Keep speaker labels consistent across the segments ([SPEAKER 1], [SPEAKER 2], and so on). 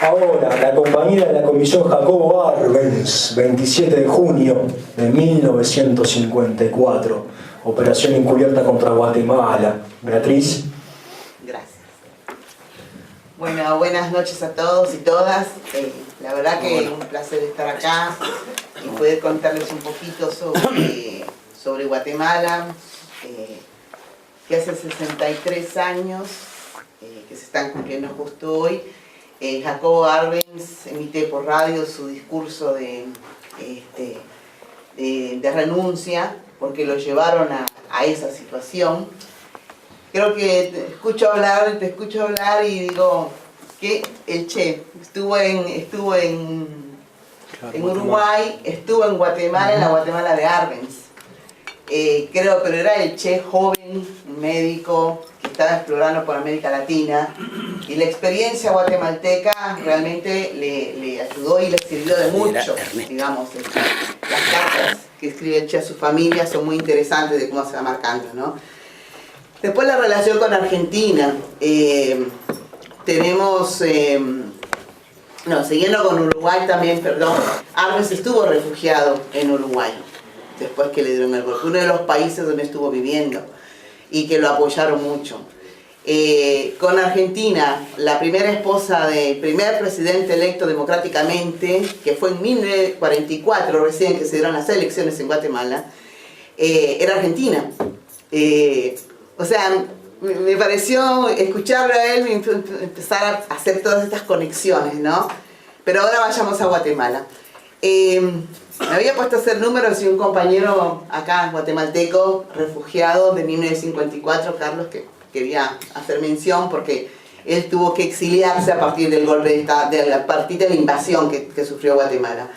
[SPEAKER 1] Ahora, la compañera de la comisión Jacobo Arbenz, 27 de junio de 1954, operación encubierta contra Guatemala. Beatriz.
[SPEAKER 2] Gracias. Bueno, buenas noches a todos y todas. La verdad que es un placer estar acá y poder contarles un poquito sobre Guatemala, que hace 63 años, que se están cumpliendo justo hoy. Jacobo Arbenz emite por radio su discurso de renuncia, porque lo llevaron a esa situación. Creo que te escucho hablar y digo que el Che estuvo en Uruguay, estuvo en Guatemala, en la Guatemala de Arbenz. Pero era el Che joven, médico, que estaba explorando por América Latina, y la experiencia guatemalteca realmente le ayudó y le sirvió de mucho, digamos. Las cartas que escribe el Che a su familia son muy interesantes de cómo se va marcando, ¿no? Después la relación con Argentina. Siguiendo con Uruguay también, Arbenz estuvo refugiado en Uruguay, después que le dieron el golpe, uno de los países donde estuvo viviendo y que lo apoyaron mucho. Con Argentina, la primera esposa del primer presidente electo democráticamente, que fue en 1944, recién que se dieron las elecciones en Guatemala, era argentina. O sea, me pareció escucharlo a él y empezar a hacer todas estas conexiones, ¿no? Pero ahora vayamos a Guatemala. Me había puesto a hacer números y un compañero acá, guatemalteco, refugiado de 1954, Carlos, que quería hacer mención porque él tuvo que exiliarse a partir del golpe a partir de la invasión que sufrió Guatemala.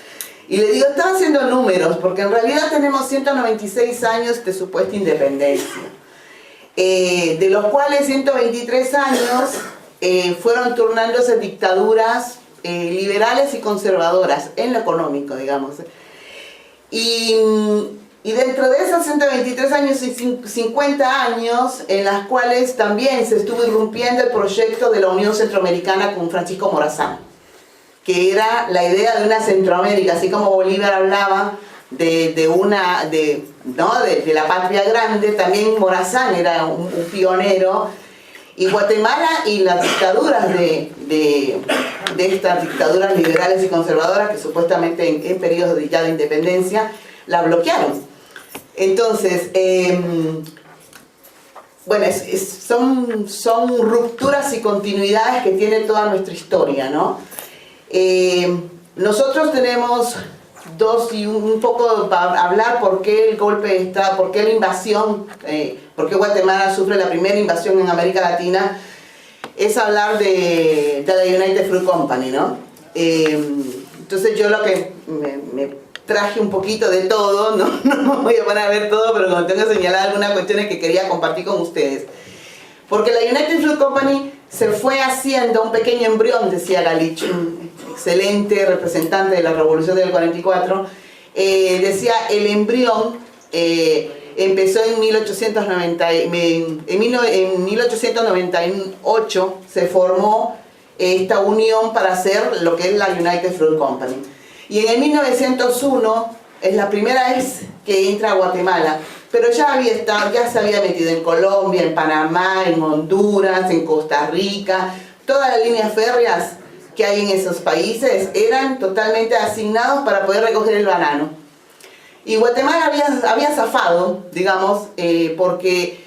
[SPEAKER 2] Y le digo, estaba haciendo números, porque en realidad tenemos 196 años de supuesta independencia. De los cuales 123 años fueron turnándose dictaduras liberales y conservadoras en lo económico, digamos. Y dentro de esos 123 años y 50 años en las cuales también se estuvo irrumpiendo el proyecto de la Unión Centroamericana con Francisco Morazán, que era la idea de una Centroamérica, así como Bolívar hablaba de la patria grande, también Morazán era un pionero, y Guatemala y las dictaduras de estas dictaduras liberales y conservadoras, que supuestamente en periodos ya de independencia la bloquearon. Entonces, son rupturas y continuidades que tiene toda nuestra historia, ¿no? Nosotros tenemos un poco para hablar por qué el golpe por qué la invasión, por qué Guatemala sufre la primera invasión en América Latina, es hablar de la United Fruit Company, ¿no? Entonces yo lo que me traje un poquito de todo, no me voy a poner a ver todo, pero como tengo que señalar algunas cuestiones que quería compartir con ustedes. Porque la United Fruit Company se fue haciendo un pequeño embrión, decía Galich, un excelente representante de la Revolución del 44, decía el embrión empezó en 1898, se formó esta unión para hacer lo que es la United Fruit Company. Y en el 1901 es la primera vez que entra a Guatemala, pero ya se había metido en Colombia, en Panamá, en Honduras, en Costa Rica. Todas las líneas férreas que hay en esos países eran totalmente asignados para poder recoger el banano. Y Guatemala había zafado, digamos, porque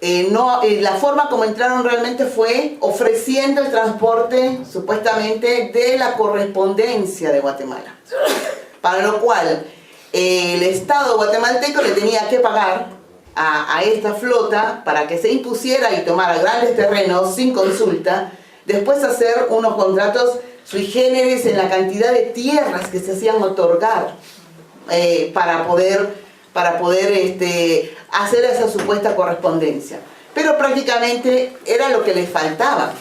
[SPEAKER 2] la forma como entraron realmente fue ofreciendo el transporte, supuestamente, de la correspondencia de Guatemala. Para lo cual el Estado guatemalteco le tenía que pagar a esta flota para que se impusiera y tomara grandes terrenos sin consulta, después hacer unos contratos sui generis en la cantidad de tierras que se hacían otorgar para poder hacer esa supuesta correspondencia. Pero prácticamente era lo que les faltaba,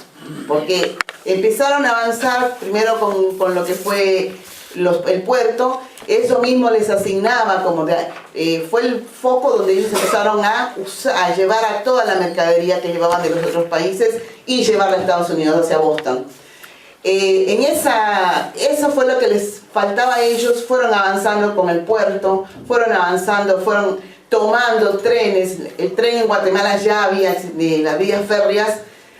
[SPEAKER 2] porque empezaron a avanzar primero con lo que fue el puerto. Eso mismo les asignaba fue el foco donde ellos empezaron a llevar a toda la mercadería que llevaban de los otros países y llevarla a Estados Unidos, hacia Boston. Eso fue lo que les faltaba a ellos. Fueron avanzando con el puerto, fueron avanzando, fueron tomando trenes. El tren en Guatemala ya había, las vías férreas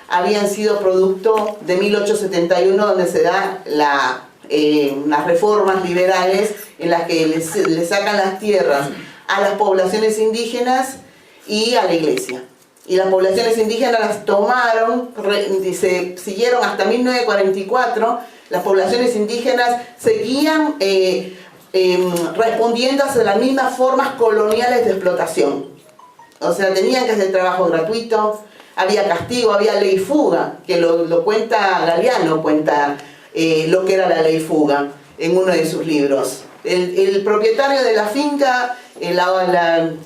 [SPEAKER 2] habían sido producto de 1871, donde se da las reformas liberales en las que le sacan las tierras a las poblaciones indígenas y a la iglesia. Y las poblaciones indígenas las tomaron y se siguieron hasta 1944. Las poblaciones indígenas seguían respondiendo a las mismas formas coloniales de explotación. O sea, tenían que hacer trabajo gratuito, había castigo, había ley fuga, que lo cuenta Galeano, cuenta lo que era la ley fuga en uno de sus libros. El propietario de la finca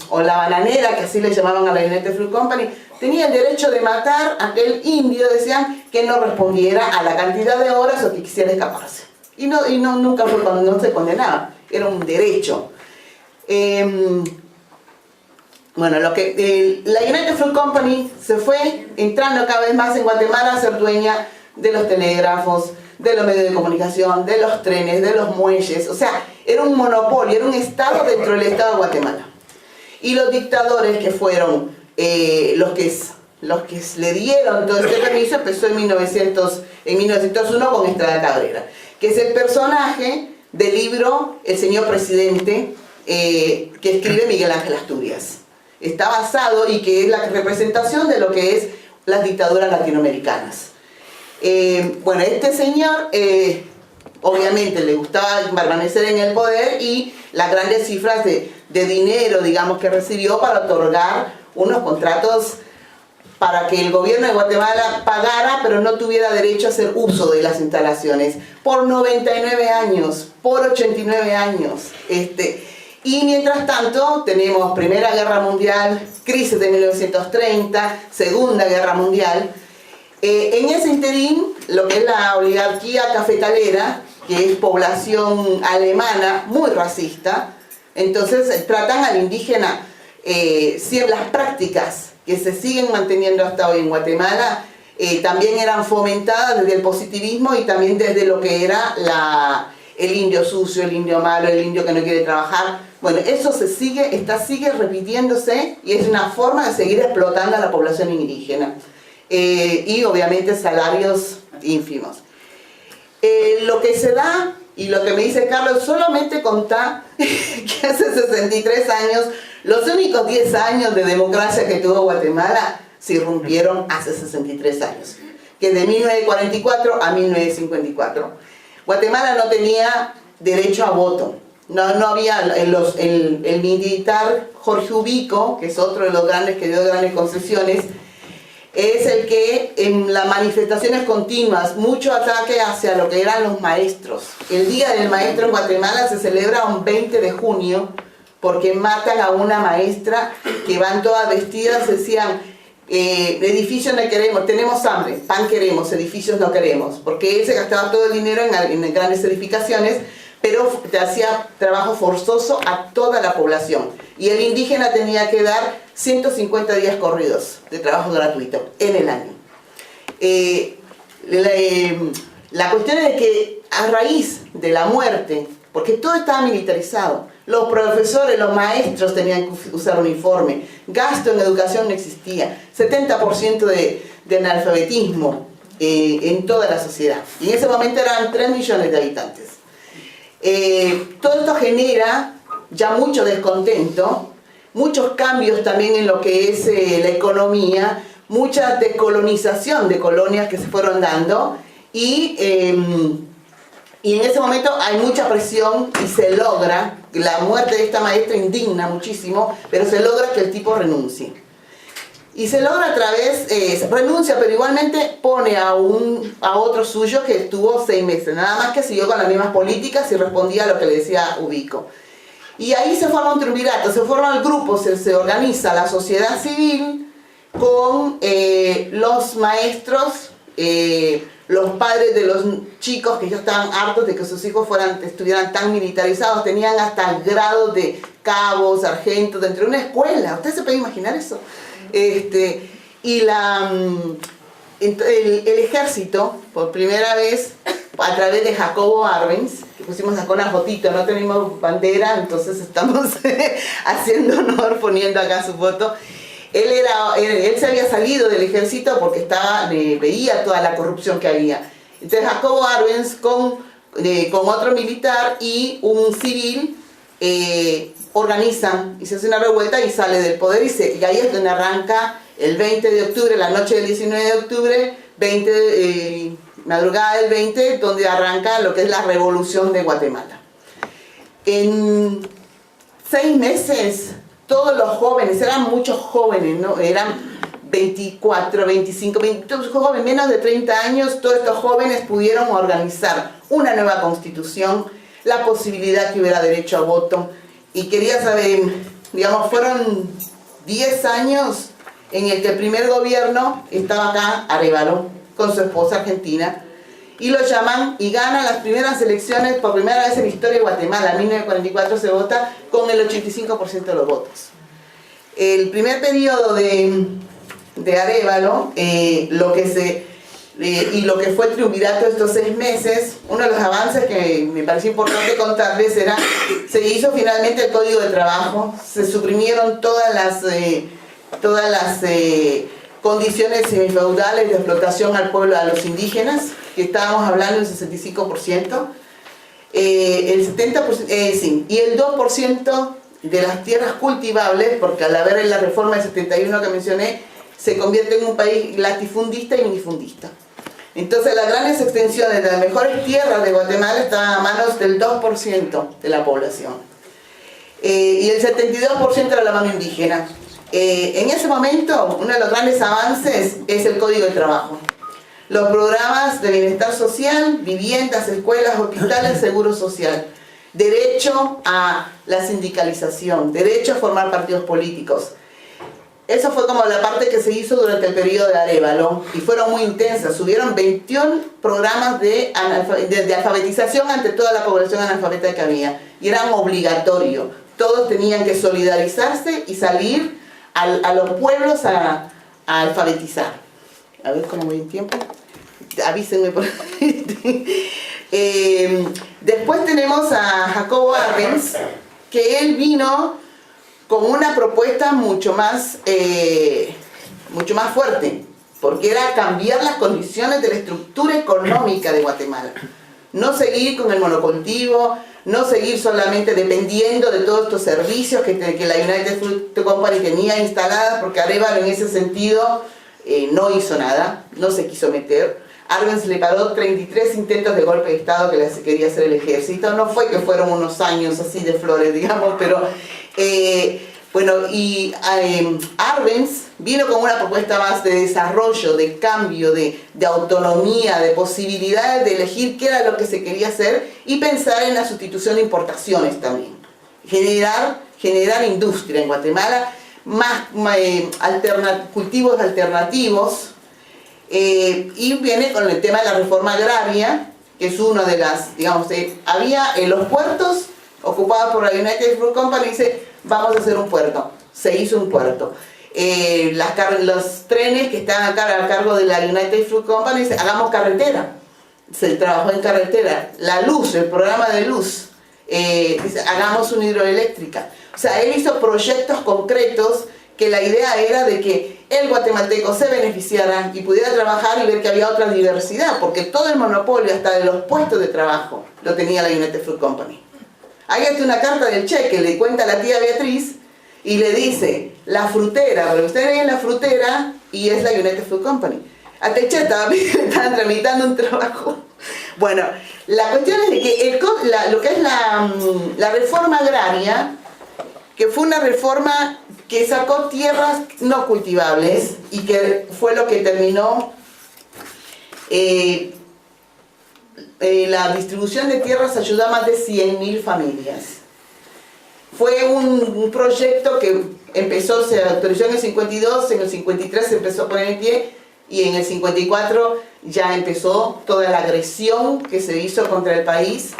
[SPEAKER 2] o la bananera, que así le llamaban a la United Fruit Company, tenía el derecho de matar a aquel indio, decían, que no respondiera a la cantidad de horas o que quisiera escaparse. Nunca fue cuando no se condenaba, era un derecho. Bueno, la United Fruit Company se fue entrando cada vez más en Guatemala a ser dueña de los telégrafos, de los medios de comunicación, de los trenes, de los muelles. O sea, era un monopolio, era un estado dentro del estado de Guatemala. Y los dictadores que fueron los que le dieron todo este permiso empezó en 1901 con Estrada Cabrera, que es el personaje del libro El Señor Presidente que escribe Miguel Ángel Asturias. Está basado y que es la representación de lo que es las dictaduras latinoamericanas. Bueno, este señor obviamente le gustaba permanecer en el poder y las grandes cifras de dinero, digamos, que recibió para otorgar unos contratos para que el gobierno de Guatemala pagara, pero no tuviera derecho a hacer uso de las instalaciones, por 99 años, por 89 años. Y mientras tanto tenemos Primera Guerra Mundial, crisis de 1930, Segunda Guerra Mundial. En ese interín, lo que es la oligarquía cafetalera, que es población alemana muy racista, entonces tratan al indígena, las prácticas que se siguen manteniendo hasta hoy en Guatemala también eran fomentadas desde el positivismo y también desde lo que era el indio sucio, el indio malo, el indio que no quiere trabajar. Bueno, eso sigue repitiéndose y es una forma de seguir explotando a la población indígena. Y obviamente salarios ínfimos. Lo que se da, y lo que me dice Carlos, solamente contá que hace 63 años, los únicos 10 años de democracia que tuvo Guatemala se irrumpieron hace 63 años, que de 1944 a 1954. Guatemala no tenía derecho a voto. No había el militar Jorge Ubico, que es otro de los grandes que dio grandes concesiones, es el que en las manifestaciones continuas, mucho ataque hacia lo que eran los maestros. El Día del Maestro en Guatemala se celebra un 20 de junio porque matan a una maestra que van todas vestidas, decían, edificios no queremos, tenemos hambre, pan queremos, edificios no queremos, porque él se gastaba todo el dinero en grandes edificaciones, pero te hacía trabajo forzoso a toda la población. Y el indígena tenía que dar 150 días corridos de trabajo gratuito en el año. La cuestión es que a raíz de la muerte, porque todo estaba militarizado, los profesores, los maestros tenían que usar uniforme, gasto en educación no existía, 70% de analfabetismo en toda la sociedad. Y en ese momento eran 3 millones de habitantes. Todo esto genera ya mucho descontento, muchos cambios también en lo que es la economía, mucha decolonización de colonias que se fueron dando y en ese momento hay mucha presión y se logra, la muerte de esta maestra indigna muchísimo, pero se logra que el tipo renuncie. Y se logra a través, renuncia, pero igualmente pone a otro suyo que estuvo 6 meses, nada más que siguió con las mismas políticas y respondía a lo que le decía Ubico. Y ahí se forma un triunvirato, se forma el grupo, se organiza la sociedad civil con los maestros, los padres de los chicos que ya estaban hartos de que sus hijos estuvieran tan militarizados, tenían hasta grados de cabo, sargento, dentro de una escuela. ¿Usted se puede imaginar eso? Y el ejército, por primera vez, a través de Jacobo Arbenz, que pusimos acá una fotito, no tenemos bandera, entonces estamos haciendo honor poniendo acá su foto. Él se había salido del ejército porque veía toda la corrupción que había. Entonces Jacobo Arbenz con otro militar y un civil organizan y se hace una revuelta y sale del poder y ahí es donde arranca el 20 de octubre, la noche del 19 de octubre, madrugada del 20, donde arranca lo que es la revolución de Guatemala. En 6 meses, todos los jóvenes, eran muchos jóvenes, ¿no? Eran 24, 25, 20 jóvenes, menos de 30 años, todos estos jóvenes pudieron organizar una nueva constitución, la posibilidad que hubiera derecho a voto. Y quería saber, digamos, fueron 10 años en el que el primer gobierno estaba acá, Arévalo, con su esposa argentina, y lo llaman y gana las primeras elecciones por primera vez en la historia de Guatemala. En 1944 se vota con el 85% de los votos. El primer periodo de Arévalo, lo que fue el triunvirato de estos 6 meses, uno de los avances que me pareció importante contarles era, se hizo finalmente el Código de Trabajo, se suprimieron todas las condiciones semifeudales de explotación al pueblo, a los indígenas, que estábamos hablando del 65%, el 70%, sí, y el 2% de las tierras cultivables, porque al haber la reforma del 71 que mencioné, se convierte en un país latifundista y minifundista. Entonces las grandes extensiones de las mejores tierras de Guatemala estaban a manos del 2% de la población. Y el 72% era la mano indígena. En ese momento, uno de los grandes avances es el Código de Trabajo. Los programas de bienestar social, viviendas, escuelas, hospitales, seguro social. Derecho a la sindicalización, derecho a formar partidos políticos. Eso fue como la parte que se hizo durante el periodo de Arévalo y fueron muy intensas. Hubieron 21 programas de alfabetización ante toda la población analfabeta que había y eran obligatorios. Todos tenían que solidarizarse y salir a los pueblos a alfabetizar. A ver cómo voy en tiempo. Avísenme por ahí. Después tenemos a Jacobo Arbenz, que él vino con una propuesta mucho más fuerte, porque era cambiar las condiciones de la estructura económica de Guatemala. No seguir con el monocultivo, no seguir solamente dependiendo de todos estos servicios que la United Fruit Company tenía instaladas, porque Arévalo en ese sentido no hizo nada, no se quiso meter. Arbenz le paró 33 intentos de golpe de Estado que les quería hacer el ejército. No fue que fueron unos años así de flores, digamos, pero Arbenz vino con una propuesta más de desarrollo, de cambio, de autonomía, de posibilidades de elegir qué era lo que se quería hacer y pensar en la sustitución de importaciones también. Generar industria en Guatemala, más cultivos alternativos, y viene con el tema de la reforma agraria, que es una de las, digamos, había en los puertos ocupados por la United Fruit Company, dice, vamos a hacer un puerto. Se hizo un puerto. Los trenes que están acá a cargo de la United Fruit Company, dice, hagamos carretera. Se trabajó en carretera. La luz, el programa de luz, dice, hagamos una hidroeléctrica. O sea, él hizo proyectos concretos que la idea era de que el guatemalteco se beneficiara y pudiera trabajar y ver que había otra diversidad, porque todo el monopolio, hasta de los puestos de trabajo, lo tenía la United Fruit Company. Ahí está una carta del Che que le cuenta a la tía Beatriz y le dice, la frutera, porque ustedes ven la frutera y es la United Fruit Company. A Che estaban tramitando un trabajo. Bueno, la cuestión es de que lo que es la reforma agraria, que fue una reforma que sacó tierras no cultivables y que fue lo que terminó la distribución de tierras, ayudó a más de 100.000 familias. Fue un proyecto que empezó, se autorizó en el 52, en el 53 se empezó a poner en pie y en el 54 ya empezó toda la agresión que se hizo contra el país.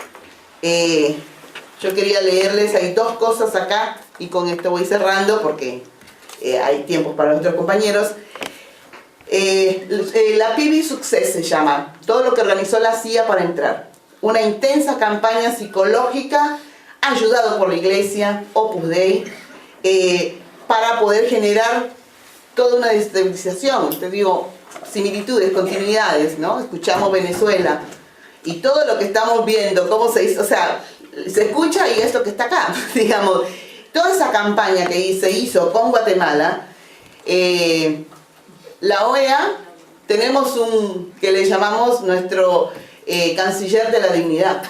[SPEAKER 2] Yo quería leerles, hay 2 cosas acá y con esto voy cerrando porque hay tiempos para nuestros compañeros. La PIBI Success se llama, todo lo que organizó la CIA para entrar. Una intensa campaña psicológica, ayudado por la Iglesia, Opus Dei, para poder generar toda una desestabilización. Te digo, similitudes, continuidades, ¿no? Escuchamos Venezuela y todo lo que estamos viendo, cómo se hizo, o sea, se escucha y es lo que está acá, digamos. Toda esa campaña que se hizo con Guatemala, la OEA, tenemos un que le llamamos nuestro canciller de la dignidad,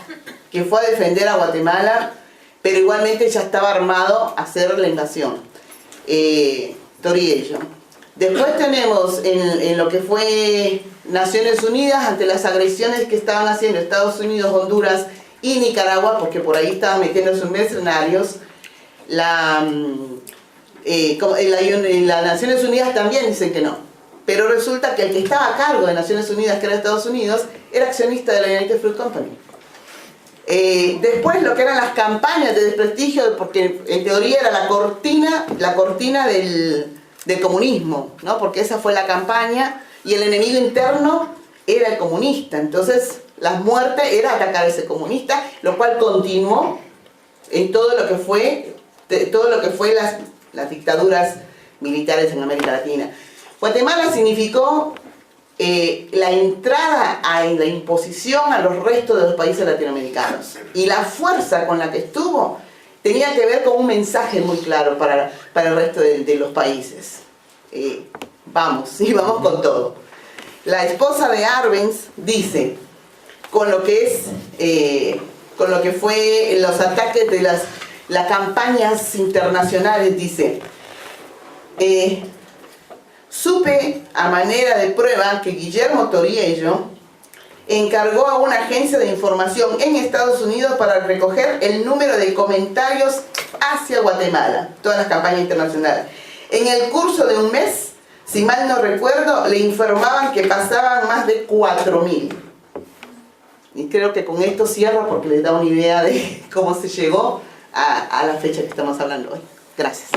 [SPEAKER 2] que fue a defender a Guatemala, pero igualmente ya estaba armado a hacer la invasión. Toriello. Después tenemos en lo que fue Naciones Unidas, ante las agresiones que estaban haciendo Estados Unidos, Honduras y Nicaragua, porque por ahí estaban metiendo sus mercenarios, las Naciones Unidas también dicen que no. Pero resulta que el que estaba a cargo de Naciones Unidas, que era Estados Unidos, era accionista de la United Fruit Company. Después lo que eran las campañas de desprestigio, porque en teoría era la cortina del comunismo, ¿no? Porque esa fue la campaña y el enemigo interno era el comunista. Entonces las muertes era atacar a ese comunista, lo cual continuó en todo lo que fue las dictaduras militares en América Latina. Guatemala significó la entrada a la imposición a los restos de los países latinoamericanos, y la fuerza con la que estuvo tenía que ver con un mensaje muy claro para el resto de los países. Vamos con todo. La esposa de Arbenz dice, con lo que fue los ataques de las campañas internacionales, dice, supe a manera de prueba que Guillermo Toriello encargó a una agencia de información en Estados Unidos para recoger el número de comentarios hacia Guatemala, todas las campañas internacionales. En el curso de un mes, si mal no recuerdo, le informaban que pasaban más de 4.000. Y creo que con esto cierro porque les da una idea de cómo se llegó a la fecha que estamos hablando hoy. Gracias.